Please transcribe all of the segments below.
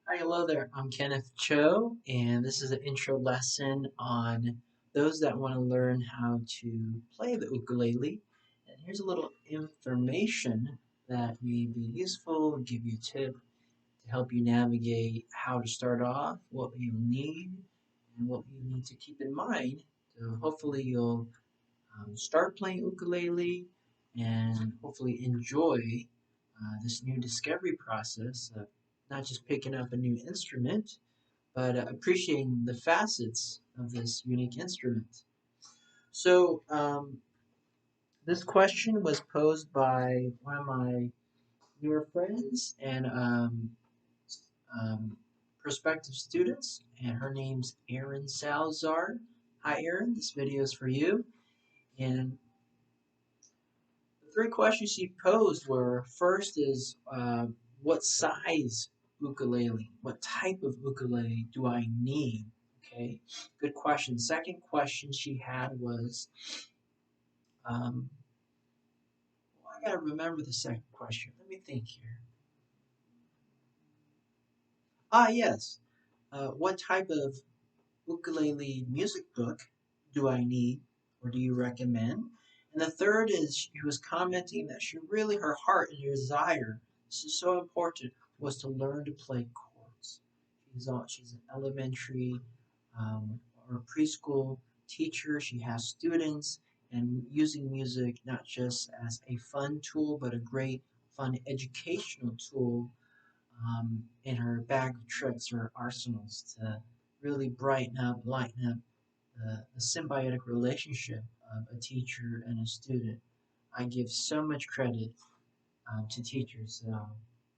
Hi, hello there. I'm Kenneth Cho, and this is an intro lesson on those that want to learn how to play the ukulele. And here's a little information that may be useful, give you a tip to help you navigate how to start off, what you'll need, and what you need to keep in mind. So hopefully you'll start playing ukulele and hopefully enjoy this new discovery process of not just picking up a new instrument, but appreciating the facets of this unique instrument. So, this question was posed by one of my newer friends and um, prospective students, and her name's Erin Salazar. Hi, Erin. This video is for you. And the three questions she posed were: first is what size ukulele, what type of ukulele do I need? Okay, good question. Second question she had was, well, I gotta remember the second question. Let me think here. Yes. What type of ukulele music book do I need or do you recommend? And the third is she was commenting that she really, her heart and her desire, this is so important, was to learn to play chords. She's an elementary or preschool teacher. She has students and using music not just as a fun tool, but a great fun educational tool in her bag of tricks or arsenals to really brighten up, lighten up the symbiotic relationship of a teacher and a student. I give so much credit to teachers. So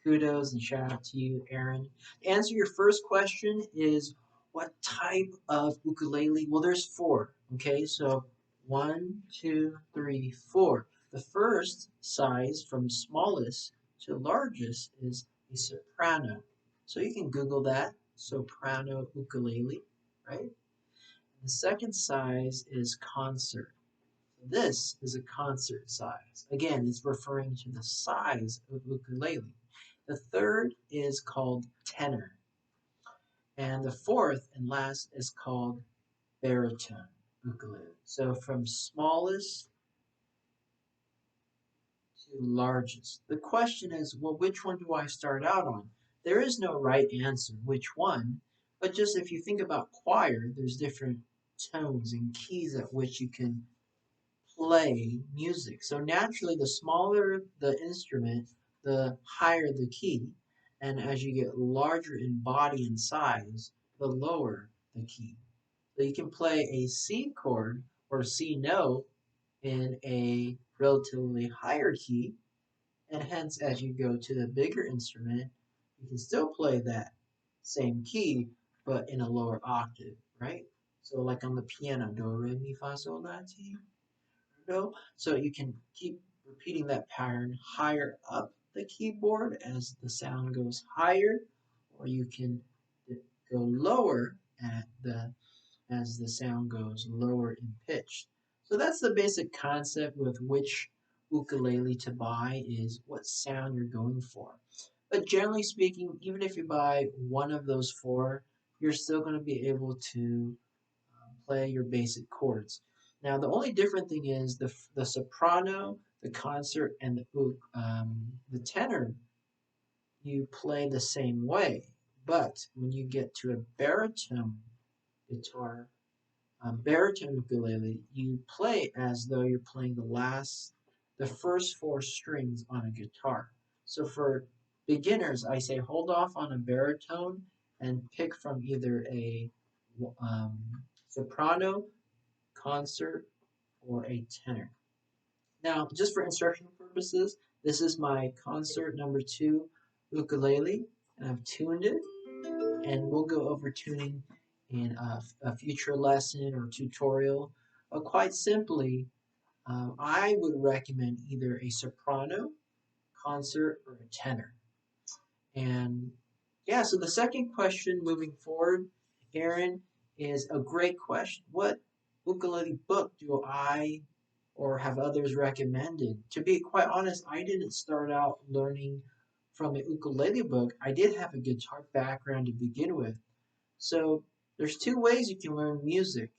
kudos and shout out to you, Aaron. To answer your first question is what type of ukulele? Well, there's four. Okay, so one, two, three, four. The first size from smallest to largest is a soprano. So you can Google that, soprano ukulele, right? The second size is concert. This is a concert size. Again, it's referring to the size of ukulele. The third is called tenor. And the fourth and last is called baritone ukulele. So from smallest to largest. The question is, well, which one do I start out on? There is no right answer, which one, but just if you think about choir, there's different tones and keys at which you can play music. So naturally, the smaller the instrument, the higher the key. And as you get larger in body and size, the lower the key. So you can play a C chord or C note in a relatively higher key. And hence, as you go to the bigger instrument, you can still play that same key, but in a lower octave, right? So like on the piano, do, re, mi, fa, sol, la, ti, go. So you can keep repeating that pattern higher up the keyboard as the sound goes higher, or you can go lower at the as the sound goes lower in pitch. So that's the basic concept with which ukulele to buy is what sound you're going for. But generally speaking, even if you buy one of those four, you're still going to be able to play your basic chords. Now, the only different thing is the soprano, the concert, and the tenor, you play the same way. But when you get to a baritone guitar, baritone ukulele, you play as though you're playing the first four strings on a guitar. So for beginners, I say hold off on a baritone and pick from either a um, soprano, concert, or a tenor. Now, just for instructional purposes, this is my concert number 2 ukulele, and I've tuned it, and we'll go over tuning in a future lesson or tutorial. But quite simply, I would recommend either a soprano, concert, or a tenor. And yeah, so the second question moving forward, Aaron, is a great question. What ukulele book do I or have others recommended? To be quite honest, I didn't start out learning from a ukulele book, I did have a guitar background to begin with. So there's two ways you can learn music.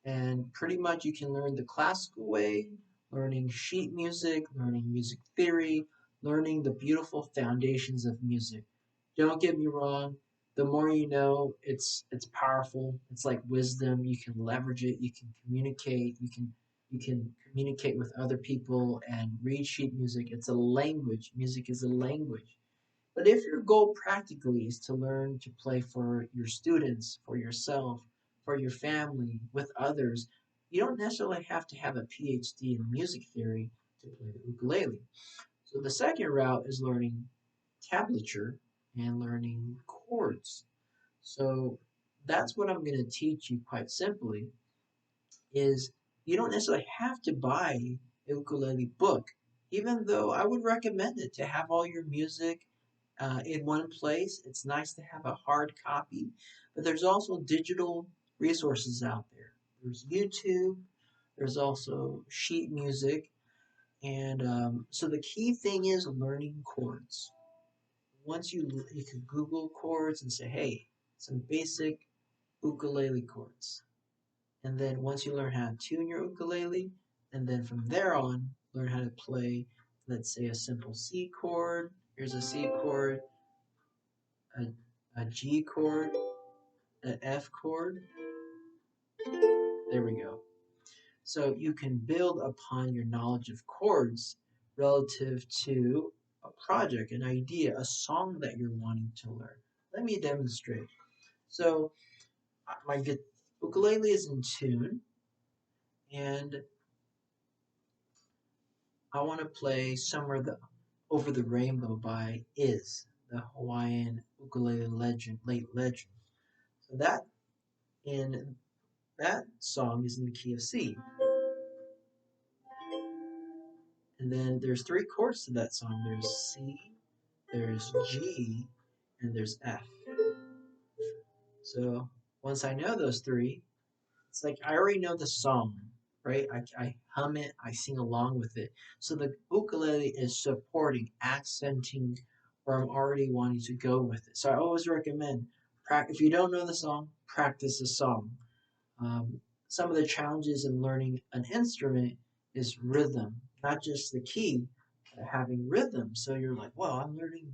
And pretty much you can learn the classical way, learning sheet music, learning music theory, learning the beautiful foundations of music. Don't get me wrong, the more you know, it's powerful. It's like wisdom. You can leverage it, you can communicate, you can communicate with other people and read sheet music. It's a language. Music is a language. But if your goal practically is to learn to play for your students, for yourself, for your family, with others, you don't necessarily have to have a PhD in music theory to play the ukulele. So the second route is learning tablature and learning chords. So that's what I'm going to teach you quite simply is you don't necessarily have to buy a ukulele book, even though I would recommend it to have all your music in one place. It's nice to have a hard copy, but there's also digital resources out there. There's YouTube, there's also sheet music, and so the key thing is learning chords. Once you can Google chords and say, hey, some basic ukulele chords. And then once you learn how to tune your ukulele, and then from there on, learn how to play, let's say, a simple C chord. Here's a C chord, a, a G chord, an F chord. There we go. So you can build upon your knowledge of chords relative to a project, an idea, a song that you're wanting to learn. Let me demonstrate. So my ukulele is in tune, and I want to play Somewhere Over the Rainbow by the Hawaiian ukulele legend, late legend. So in that song is in the key of C. And then there's three chords to that song. There's C, there's G, and there's F. So once I know those three, it's like I already know the song, right? I hum it, I sing along with it. So the ukulele is supporting, accenting where I'm already wanting to go with it. So I always recommend, if you don't know the song, practice the song. Some of the challenges in learning an instrument is rhythm, not just the key, but having rhythm. So you're like, well, I'm learning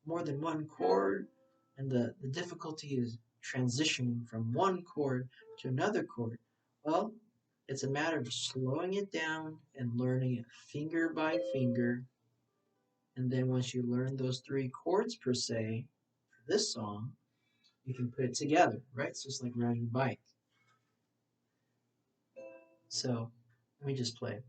more than one chord, and the difficulty is transitioning from one chord to another chord. Well, it's a matter of slowing it down and learning it finger by finger. And then once you learn those three chords per se for this song, you can put it together, right? It's just like riding a bike. So let me just play.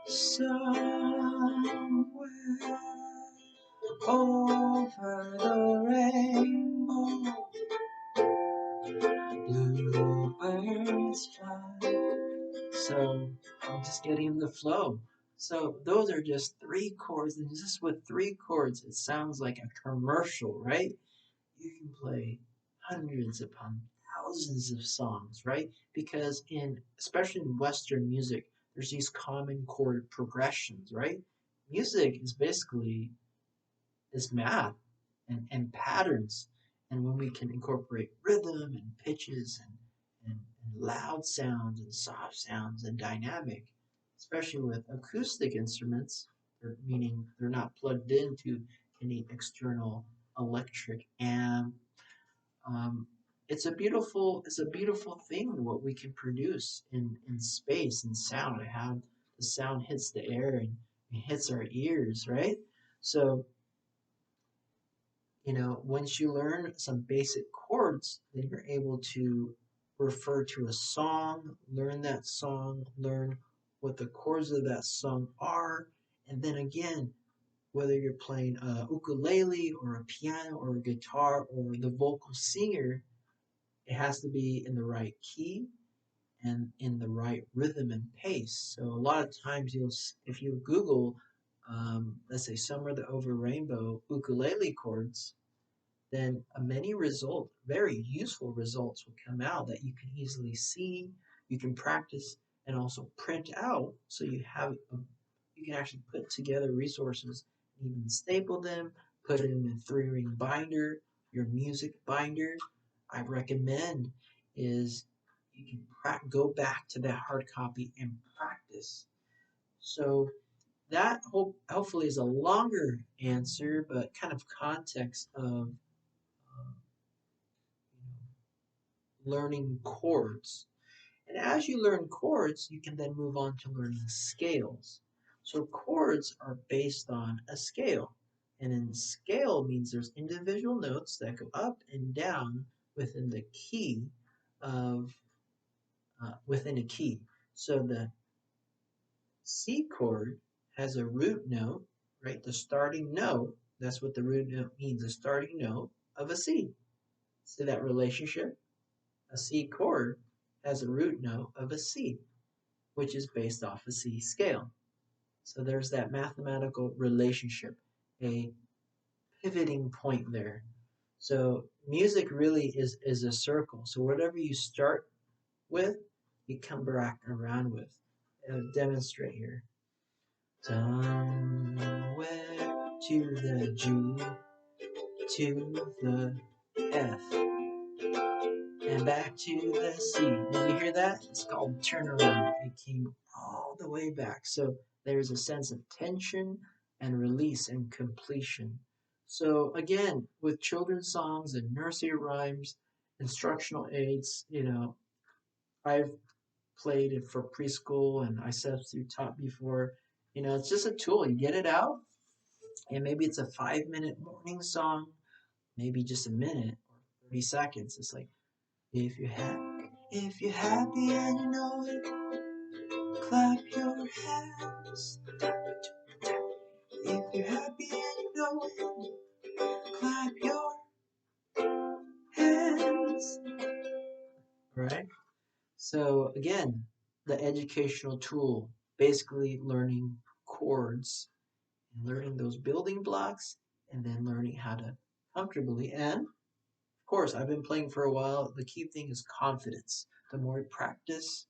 Somewhere over the rainbow, bluebirds fly. So I'm just getting in the flow. So those are just three chords, and just with three chords, it sounds like a commercial, right? You can play hundreds upon thousands of songs, right? Because especially in Western music, there's these common chord progressions, right? Music is basically is math and patterns. And when we can incorporate rhythm and pitches and loud sounds and soft sounds and dynamic, especially with acoustic instruments, meaning they're not plugged into any external electric amp. um, it's a beautiful thing what we can produce in space and sound, and how the sound hits the air and it hits our ears, right? So once you learn some basic chords, then you're able to refer to a song, learn that song, learn what the chords of that song are, and then again, whether you're playing a ukulele or a piano or a guitar or the vocal singer, it has to be in the right key and in the right rhythm and pace. So a lot of times if you Google let's say Somewhere the Over Rainbow ukulele chords, then very useful results will come out that you can easily see, you can practice, and also print out so you can actually put together resources and even staple them, put them in a 3-ring binder, your music binder. I recommend is you can go back to that hard copy and practice. So that hopefully is a longer answer, but kind of context of learning chords. And as you learn chords, you can then move on to learning scales. So chords are based on a scale. And in scale means there's individual notes that go up and down within the key of within a key. So the C chord has a root note, right? The starting note, that's what the root note means, the starting note of a C. See that relationship? A C chord has a root note of a C, which is based off a C scale. So there's that mathematical relationship, a pivoting point there. So music really is a circle. So whatever you start with, you come back around with. I'll demonstrate here. Somewhere to the G to the F and back to the C. Did you hear that? It's called turnaround. It came all the way back. So there's a sense of tension and release and completion. So again, with children's songs and nursery rhymes, instructional aids, I've played it for preschool and I taught before. It's just a tool. You get it out, and maybe it's a 5-minute morning song, maybe just a minute or 30 seconds. It's like, if you're happy and you know it, clap your hands. If you're happy and you know it, clap your hands. Right? So again, the educational tool, basically learning chords and learning those building blocks and then learning how to comfortably and of course, I've been playing for a while. The key thing is confidence. The more we practice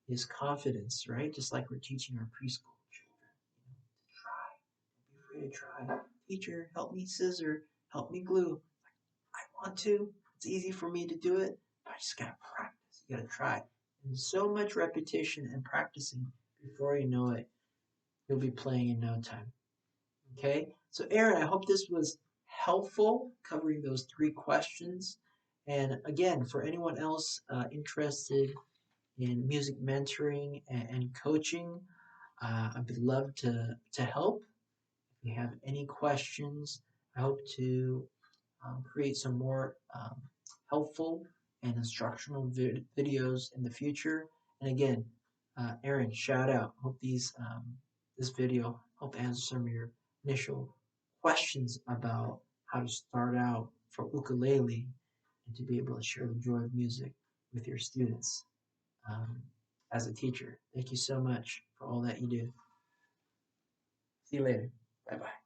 is confidence, right? Just like we're teaching our preschool children. Try. Don't be afraid to try. Teacher, help me scissor. Help me glue. I want to. It's easy for me to do it. I just gotta practice. You gotta try. And so much repetition and practicing before you know it, you'll be playing in no time. Okay, so Aaron, I hope this was helpful covering those 3 questions. And again, for anyone else interested in music mentoring and coaching, I'd love to help. If you have any questions, I hope to create some more helpful and instructional videos in the future. And again, Aaron, shout out. Hope this video help answer some of your initial questions about how to start out for ukulele and to be able to share the joy of music with your students um, as a teacher. Thank you so much for all that you do. See you later. Bye bye.